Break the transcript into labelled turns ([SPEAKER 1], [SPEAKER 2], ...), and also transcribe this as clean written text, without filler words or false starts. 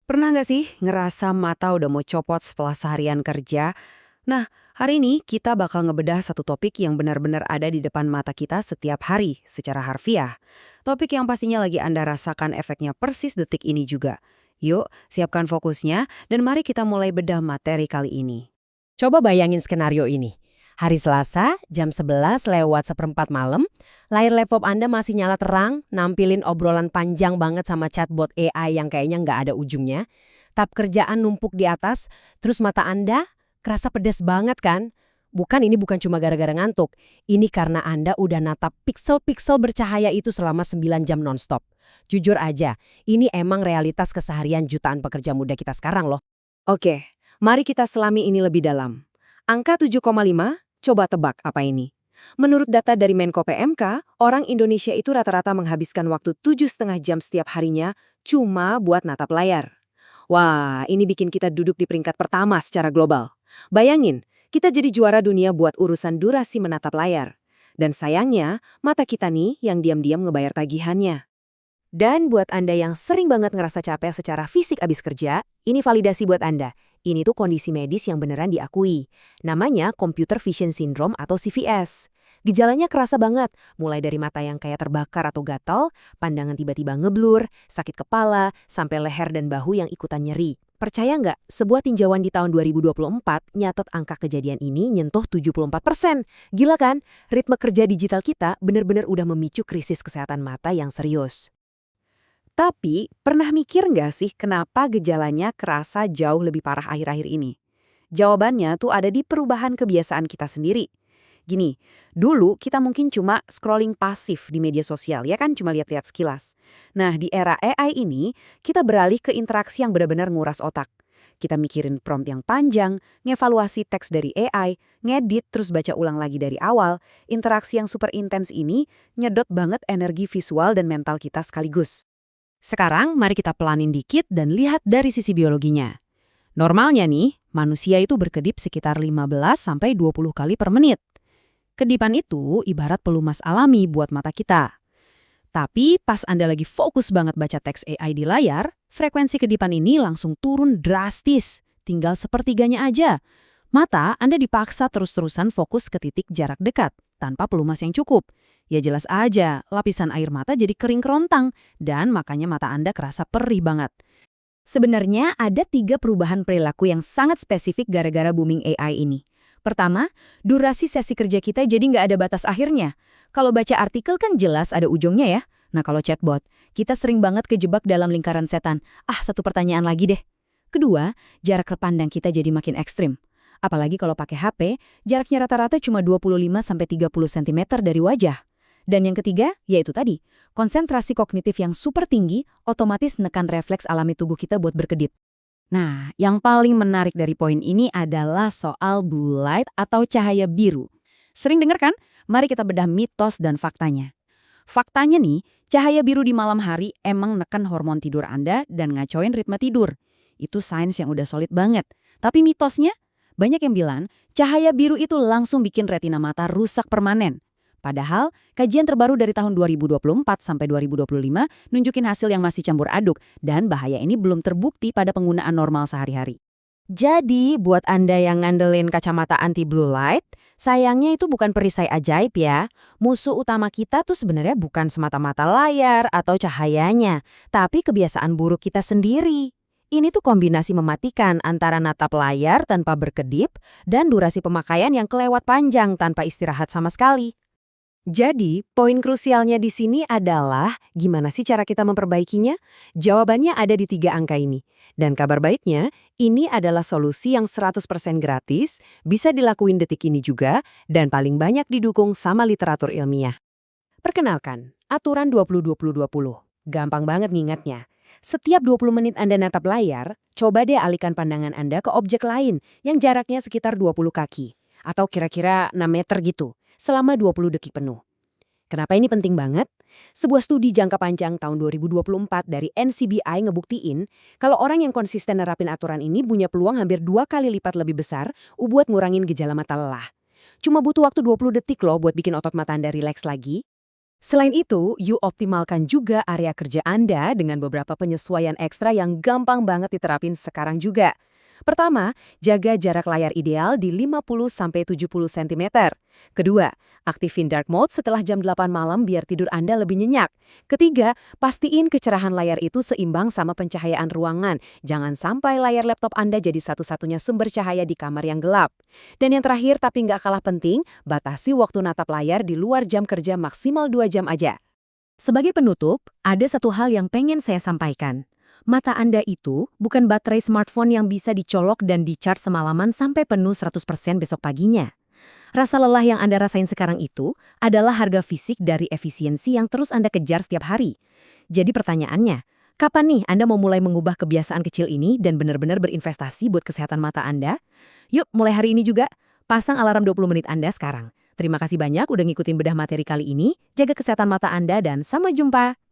[SPEAKER 1] Pernah nggak sih ngerasa mata udah mau copot setelah seharian kerja? Nah, hari ini kita bakal ngebedah satu topik yang benar-benar ada di depan mata kita setiap hari secara harfiah. Topik yang pastinya lagi Anda rasakan efeknya persis detik ini juga. Yuk, siapkan fokusnya dan mari kita mulai bedah materi kali ini.
[SPEAKER 2] Coba bayangin skenario ini. Hari Selasa, jam 11 lewat seperempat malam, layar laptop Anda masih nyala terang, nampilin obrolan panjang banget sama chatbot AI yang kayaknya nggak ada ujungnya. Tab kerjaan numpuk di atas, terus mata Anda kerasa pedes banget kan? Ini bukan cuma gara-gara ngantuk. Ini karena Anda udah natap piksel-piksel bercahaya itu selama 9 jam nonstop. Jujur aja, ini emang realitas keseharian jutaan pekerja muda kita sekarang loh.
[SPEAKER 1] Oke, mari kita selami ini lebih dalam. Angka 7,5, coba tebak apa ini? Menurut data dari Menko PMK, orang Indonesia itu rata-rata menghabiskan waktu 7,5 jam setiap harinya cuma buat natap layar. Wah, ini bikin kita duduk di peringkat pertama secara global. Bayangin, kita jadi juara dunia buat urusan durasi menatap layar. Dan sayangnya, mata kita nih yang diam-diam ngebayar tagihannya. Dan buat Anda yang sering banget ngerasa capek secara fisik abis kerja, ini validasi buat Anda. Ini tuh kondisi medis yang beneran diakui. Namanya Computer Vision Syndrome atau CVS. Gejalanya kerasa banget, mulai dari mata yang kayak terbakar atau gatal, pandangan tiba-tiba ngeblur, sakit kepala, sampai leher dan bahu yang ikutan nyeri. Percaya nggak, sebuah tinjauan di tahun 2024 nyatet angka kejadian ini nyentuh 74%. Gila kan? Ritme kerja digital kita bener-bener udah memicu krisis kesehatan mata yang serius. Tapi, pernah mikir nggak sih kenapa gejalanya kerasa jauh lebih parah akhir-akhir ini? Jawabannya tuh ada di perubahan kebiasaan kita sendiri. Gini, dulu kita mungkin cuma scrolling pasif di media sosial, ya kan? Cuma lihat-lihat sekilas. Nah, di era AI ini, kita beralih ke interaksi yang benar-benar nguras otak. Kita mikirin prompt yang panjang, ngevaluasi teks dari AI, ngedit terus baca ulang lagi dari awal. Interaksi yang super intens ini nyedot banget energi visual dan mental kita sekaligus. Sekarang mari kita pelanin dikit dan lihat dari sisi biologinya. Normalnya nih, manusia itu berkedip sekitar 15-20 kali per menit. Kedipan itu ibarat pelumas alami buat mata kita. Tapi pas Anda lagi fokus banget baca teks AI di layar, frekuensi kedipan ini langsung turun drastis, tinggal sepertiganya aja. Mata Anda dipaksa terus-terusan fokus ke titik jarak dekat, tanpa pelumas yang cukup. Ya jelas aja, lapisan air mata jadi kering kerontang, dan makanya mata Anda kerasa perih banget. Sebenarnya ada 3 perubahan perilaku yang sangat spesifik gara-gara booming AI ini. Pertama, durasi sesi kerja kita jadi nggak ada batas akhirnya. Kalau baca artikel kan jelas ada ujungnya ya. Nah kalau chatbot, kita sering banget kejebak dalam lingkaran setan. Satu pertanyaan lagi deh. Kedua, jarak pandang kita jadi makin ekstrim. Apalagi kalau pakai HP, jaraknya rata-rata cuma 25-30 cm dari wajah. Dan yang ketiga, yaitu tadi, konsentrasi kognitif yang super tinggi otomatis nekan refleks alami tubuh kita buat berkedip. Nah, yang paling menarik dari poin ini adalah soal blue light atau cahaya biru. Sering dengar kan? Mari kita bedah mitos dan faktanya. Faktanya nih, cahaya biru di malam hari emang neken hormon tidur Anda dan ngacoin ritme tidur. Itu sains yang udah solid banget. Tapi mitosnya, banyak yang bilang cahaya biru itu langsung bikin retina mata rusak permanen. Padahal, kajian terbaru dari tahun 2024 sampai 2025 nunjukin hasil yang masih campur aduk dan bahaya ini belum terbukti pada penggunaan normal sehari-hari. Jadi, buat Anda yang ngandelin kacamata anti blue light, sayangnya itu bukan perisai ajaib ya. Musuh utama kita tuh sebenarnya bukan semata-mata layar atau cahayanya, tapi kebiasaan buruk kita sendiri. Ini tuh kombinasi mematikan antara natap layar tanpa berkedip dan durasi pemakaian yang kelewat panjang tanpa istirahat sama sekali. Jadi, poin krusialnya di sini adalah gimana sih cara kita memperbaikinya? Jawabannya ada di 3 angka ini. Dan kabar baiknya, ini adalah solusi yang 100% gratis, bisa dilakuin detik ini juga, dan paling banyak didukung sama literatur ilmiah. Perkenalkan, aturan 20-20-20. Gampang banget ngingatnya. Setiap 20 menit Anda natap layar, coba deh alihkan pandangan Anda ke objek lain yang jaraknya sekitar 20 kaki. Atau kira-kira 6 meter gitu, selama 20 detik penuh. Kenapa ini penting banget? Sebuah studi jangka panjang tahun 2024 dari NCBI ngebuktiin kalau orang yang konsisten nerapin aturan ini punya peluang hampir 2 kali lipat lebih besar buat ngurangin gejala mata lelah. Cuma butuh waktu 20 detik loh buat bikin otot mata Anda rileks lagi. Selain itu, yuk optimalkan juga area kerja Anda dengan beberapa penyesuaian ekstra yang gampang banget diterapin sekarang juga. Pertama, jaga jarak layar ideal di 50–70 cm. Kedua, aktifin dark mode setelah jam 8 malam biar tidur Anda lebih nyenyak. Ketiga, pastiin kecerahan layar itu seimbang sama pencahayaan ruangan. Jangan sampai layar laptop Anda jadi satu-satunya sumber cahaya di kamar yang gelap. Dan yang terakhir tapi nggak kalah penting, batasi waktu natap layar di luar jam kerja maksimal 2 jam aja. Sebagai penutup, ada satu hal yang pengen saya sampaikan. Mata Anda itu bukan baterai smartphone yang bisa dicolok dan di-charge semalaman sampai penuh 100% besok paginya. Rasa lelah yang Anda rasain sekarang itu adalah harga fisik dari efisiensi yang terus Anda kejar setiap hari. Jadi pertanyaannya, kapan nih Anda mau mulai mengubah kebiasaan kecil ini dan benar-benar berinvestasi buat kesehatan mata Anda? Yuk, mulai hari ini juga. Pasang alarm 20 menit Anda sekarang. Terima kasih banyak udah ngikutin bedah materi kali ini. Jaga kesehatan mata Anda dan sampai jumpa.